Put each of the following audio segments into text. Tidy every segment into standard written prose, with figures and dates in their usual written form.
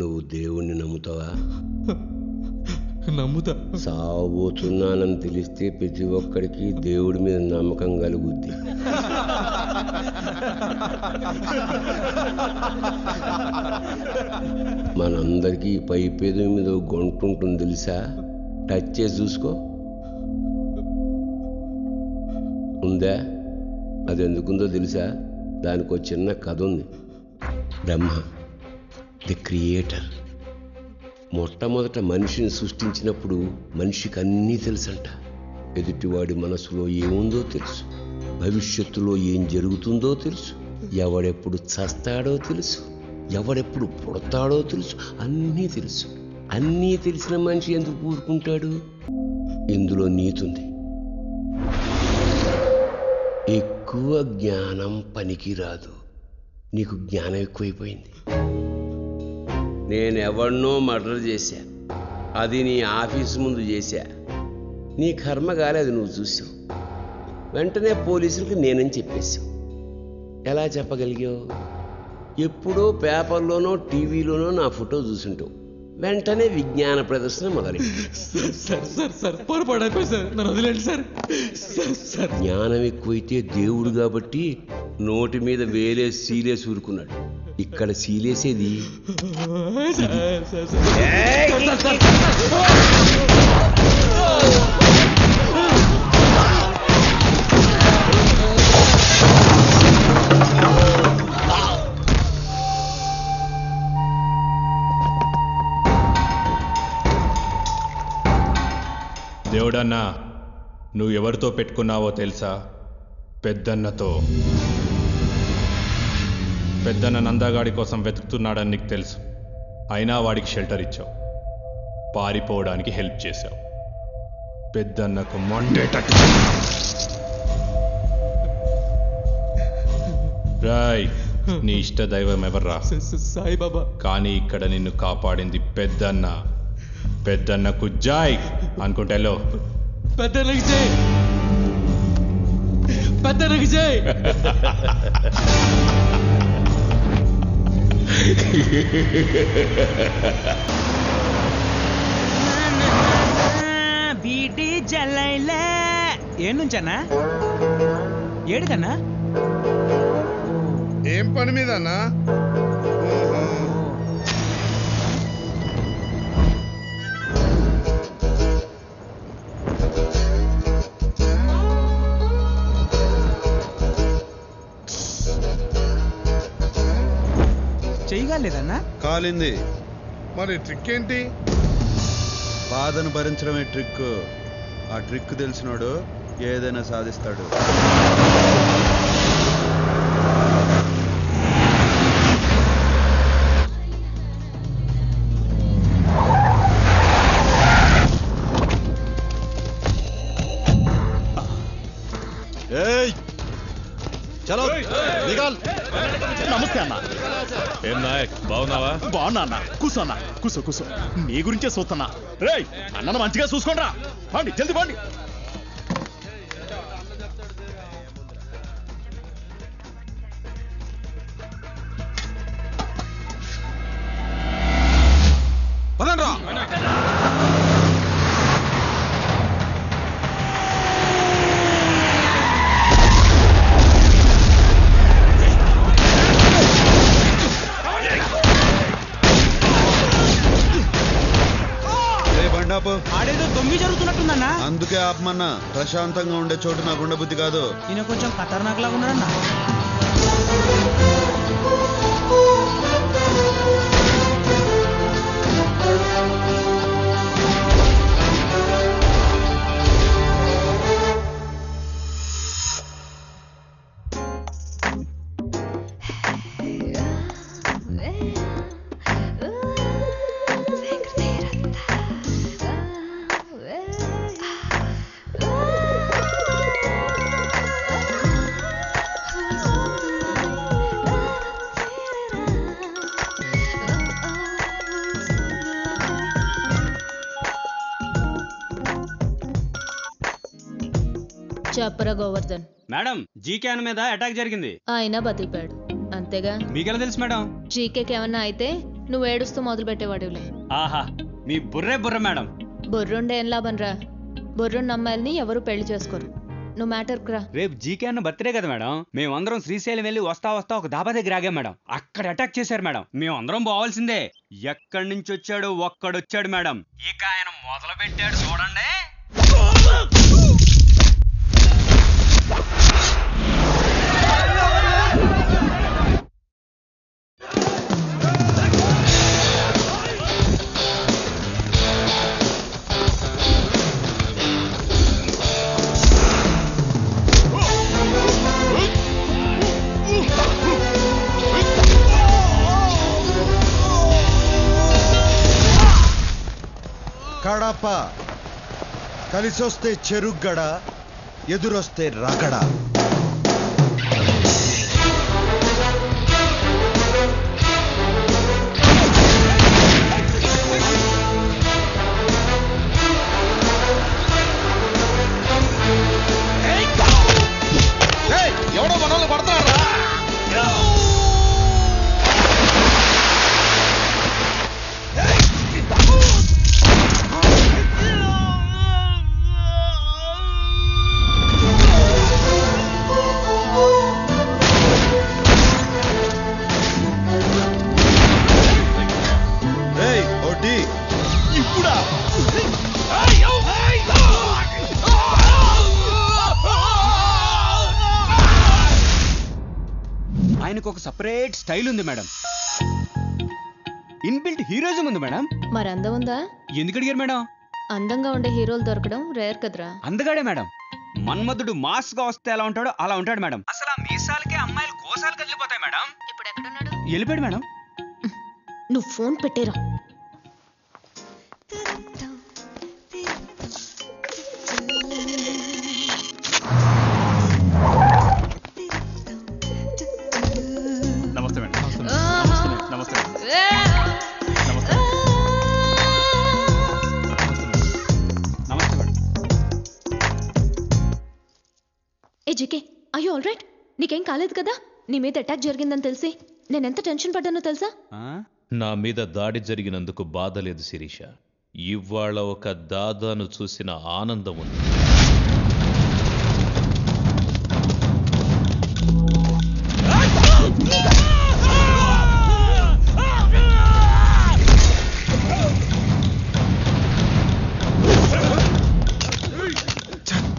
నువ్వు దేవుణ్ణి నమ్ముతావా? నమ్ముతా. సావబోతున్నానని తెలిస్తే ప్రతి ఒక్కడికి దేవుడి మీద నమ్మకం కలుగుద్ది. మనందరికీ పైపేద మీద గొంటు ఉంటుంది తెలుసా? టచ్ చేసి చూసుకో. ఉందా? అది ఎందుకుందో తెలుసా? దానికి ఒక చిన్న కథ ఉంది. బ్రహ్మ ది క్రియేటర్ మొట్టమొదట మనిషిని సృష్టించినప్పుడు మనిషికి అన్నీ తెలుసంట. ఎదుటివాడి మనసులో ఏముందో తెలుసు, భవిష్యత్తులో ఏం జరుగుతుందో తెలుసు, ఎవడెప్పుడు చస్తాడో తెలుసు, ఎవడెప్పుడు పుడతాడో తెలుసు, అన్నీ తెలుసు. అన్నీ తెలిసిన మనిషి ఎందుకు ఊరుకుంటాడు? ఇందులో నీతుంది. ఎక్కువ జ్ఞానం పనికిరాదు. నీకు జ్ఞానం ఎక్కువైపోయింది. నేనెవడినో మర్డర్ చేశా, అది నీ ఆఫీసు ముందు చేశా. నీ కర్మ కాలేదు, నువ్వు చూసావు. వెంటనే పోలీసులకు నేనని చెప్పేశావు. ఎలా చెప్పగలిగావు? ఎప్పుడో పేపర్లోనో టీవీలోనో నా ఫోటో చూసుంటావు. వెంటనే విజ్ఞాన ప్రదర్శన మొదలైంది. జ్ఞానం ఎక్కువైతే దేవుడు కాబట్టి నోటి మీద వేలే సీలేసి ఊరుకున్నాడు. ఇక్కడ సీలేసేది దేవుడన్నా, నువ్వు ఎవరితో పెట్టుకున్నావో తెలుసా? పెద్దన్నతో. పెద్దన్న నందగాడి కోసం వెతుకుతున్నాడని నీకు తెలుసు. అయినా వాడికి షెల్టర్ ఇచ్చావు, పారిపోవడానికి హెల్ప్ చేశావు. పెద్దన్నకు మొండేటట్టు రాయ్. నీ ఇష్ట దైవం ఎవర్రా? సాయిబాబా. కానీ ఇక్కడ నిన్ను కాపాడింది పెద్దన్న. పెద్దన్నకు జాయ్ అనుకుంటేలో. పెద్దన్నకి జై, పెద్దన్నకి జై. బీటీ జల్లైలే. ఏం నుంచన్నా? ఏడికన్నా? ఏం పని మీద అన్నా? చేయగలేదన్నా? కాలింది. మరి ట్రిక్ ఏంటి? బాధను భరించడమే ట్రిక్. ఆ ట్రిక్ తెలిసినోడు ఏదైనా సాధిస్తాడు. చలో నిఘాల్. నమస్తే అన్న. ఏం నాయక్, బాగున్నావా? బాగున్నా అన్న. కూర్చో అన్న, కూర్చో కూర్చో. నీ గురించే చూస్తున్నా. రేయ్, అన్నను మంచిగా చూసుకోండిరా. పండి, జల్ది పండి. పదండ్రా. ఆడేదో దొంగి జరుగుతున్నట్టుందన్నా. అందుకే ఆపమన్నా. ప్రశాంతంగా ఉండే చోటు నాకు ఉండబుద్ధి కాదు. ఈయన కొంచెం ఖతర్నాక్ లాగా ఉన్నాడన్నా. చెప్పరా గోవర్ధన్. మేడం, జీకేన్ మీద అటాక్ జరిగింది. ఆయన బతికిపోయాడు అంతేగా? మీకెలా తెలుసు మేడం? జీకేకి ఏమన్నా అయితే నువ్వు ఏడుస్తూ మొదలు పెట్టేవాడివిలే. ఆహా మీ బుర్రే బుర్ర మేడం. బొర్రుండే ఏం లాభం రా? బొర్రున్న అమ్మాయిల్ని ఎవరు పెళ్లి చేసుకోరు. నువ్వు మ్యాటర్కి రా. రేపు జీకే అన్న బర్త్డే కదా మేడం. మేమందరం శ్రీశైలం వెళ్ళి వస్తా ఒక దాబా దగ్గర ఆగాం మేడం. అక్కడ అటాక్ చేశారు మేడం. మేమందరం పోవాల్సిందే. ఎక్కడి నుంచి వచ్చాడు ఒక్కడొచ్చాడు మేడం. ఇక ఆయన మొదలు పెట్టాడు చూడండి. కడప కలిసొస్తే చెరుగ్గడ, ఎదురొస్తే రగడ. ఎవడో మనల్ని పడతారా? ఆయనకు ఒక సపరేట్ స్టైల్ ఉంది మేడం. ఇన్బిల్ట్ హీరోయిజం ఉంది మేడం. మరి అందం ఉందా? ఎందుకు అడిగారు మేడం? అందంగా ఉండే హీరోలు దొరకడం రేర్ కదరా. అందగాడే మేడం. మన్మధుడు మాస్ గా వస్తే ఎలా ఉంటాడో అలా ఉంటాడు మేడం. అసలు ఆ మీసాలకే అమ్మాయిలు కోసాలు కదిలిపోతాయి మేడం. ఇప్పుడు ఎక్కడున్నాడు? వెళ్ళిపోయాడు మేడం. నువ్వు ఫోన్ పెట్టేరా. నమస్తే మేడం. నమస్తే. నమస్తే madam. A GK, are you all right? నీకేం కాలేదు కదా? నీ మీద అటాక్ జరిగిందని తెలిసి నేనెంత టెన్షన్ పడ్డానో తెలుసా? నా మీద దాడి జరిగినందుకు బాధ లేదు శిరీష. ఇవాళ ఒక దాదాను చూసిన ఆనందం ఉంది.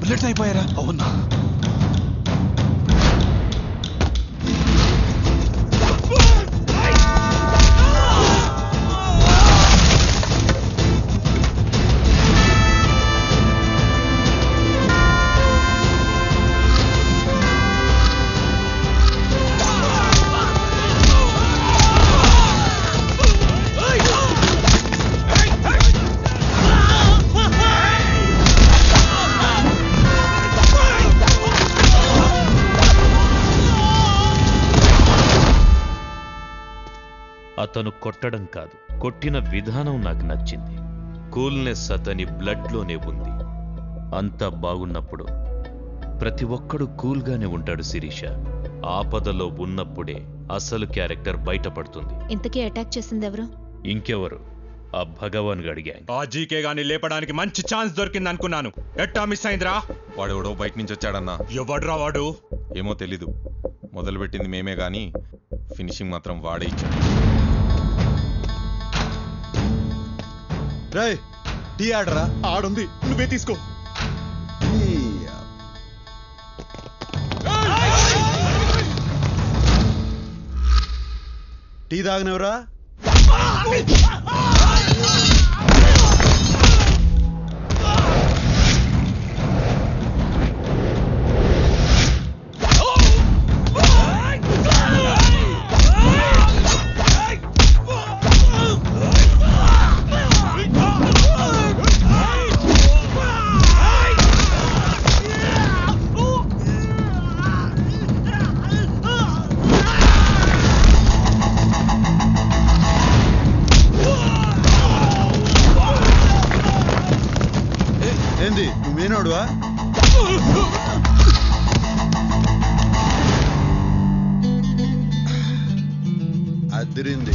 బుల్లెట్స్ అయిపోయారా? అవునా? అతను కొట్టడం కాదు, కొట్టిన విధానం నాకు నచ్చింది. కూల్నెస్ అతని బ్లడ్లోనే ఉంది. అంతా బాగున్నప్పుడు ప్రతి ఒక్కడు కూల్గానే ఉంటాడు శిరీష. ఆపదలో ఉన్నప్పుడే అసలు క్యారెక్టర్ బయటపడుతుంది. ఇంతకీ అటాక్ చేసింది ఎవరు? ఇంకెవరు? ఆ భగవాన్ గడి గ్యాంగ్. ఆ జీకే గాని లేపడానికి మంచి ఛాన్స్ దొరికింది అనుకున్నాను. ఎట్టా మిస్ అయిందిరా? వాడెవడో బయట నుంచి వచ్చాడన్నా. ఎవడ్రా వాడు? ఏమో తెలీదు. మొదలుపెట్టింది మేమే గాని ఫినిషింగ్ మాత్రం వాడే ఇచ్చాడు. రేయ్, టీ ఆడరా. ఆడుంది, నువ్వే తీసుకో. టీ తాగనివరా? ఏంది నువ్వేనోడువా? అదిరింది.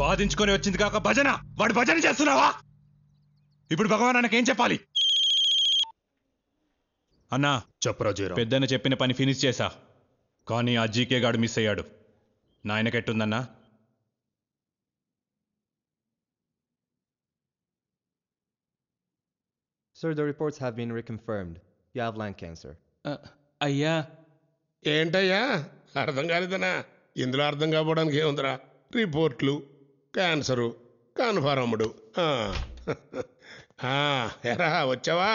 బాధించుకొని వచ్చింది కాక భజన, వాడు భజన చేస్తున్నావా? ఇప్పుడు భగవాన్ అన్నకేం చెప్పాలి? అన్నా చెప్పరా జయరాం. పెద్దన్న చెప్పిన పని ఫినిష్ చేశా, కానీ ఆ జీకే గాడు మిస్ అయ్యాడు. నాయనకెట్టుందన్నా? Sir, the reports have been reconfirmed. You have lung cancer. అయ్యా ఏంటయ్యా అర్థం కాలేదనా? ఇందులో అర్థం కావడానికి ఏముందిరా? రిపోర్ట్లు, క్యాన్సరు, కన్ఫర్మ్డ్. ఎరా వచ్చావా?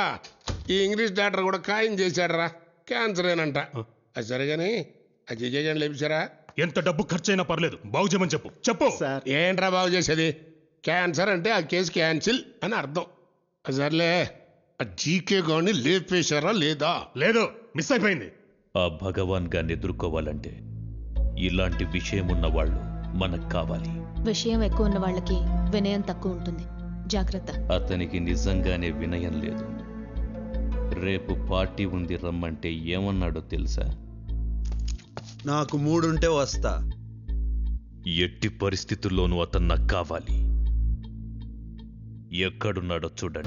ఈ ఇంగ్లీష్ డాక్టర్ కూడా ఖాయం చేశాడరా, క్యాన్సరేనంట. అది సరిగాని ఆ జిజేజన్ లేపించారా? ఎంత డబ్బు ఖర్చైనా పర్లేదు, బాగు చేయమని చెప్పు. చెప్పు. ఏంట్రా బాగు చేసేది? క్యాన్సర్ అంటే ఆ కేసు క్యాన్సిల్ అని అర్థం. అది సర్లే, ఆ జీకే గాని లేపేశారా లేదా? లేదు, మిస్ అయిపోయింది. ఆ భగవాన్ గాన్ని ఎదుర్కోవాలంటే ఇలాంటి విషయం ఉన్న వాళ్ళు మనకు కావాలి. విషయం ఎక్కువ ఉన్న వాళ్ళకి వినయం తక్కువ ఉంటుంది. జాగ్రత్త. అతనికి నిజంగానే వినయం లేదు. రేపు పార్టీ ఉంది రమ్మంటే ఏమన్నాడో తెలుసా? నాకు మూడుంటే వస్తా. ఎట్టి పరిస్థితుల్లోనూ అతను నాకు కావాలి. ఎక్కడున్నాడో చూడండి.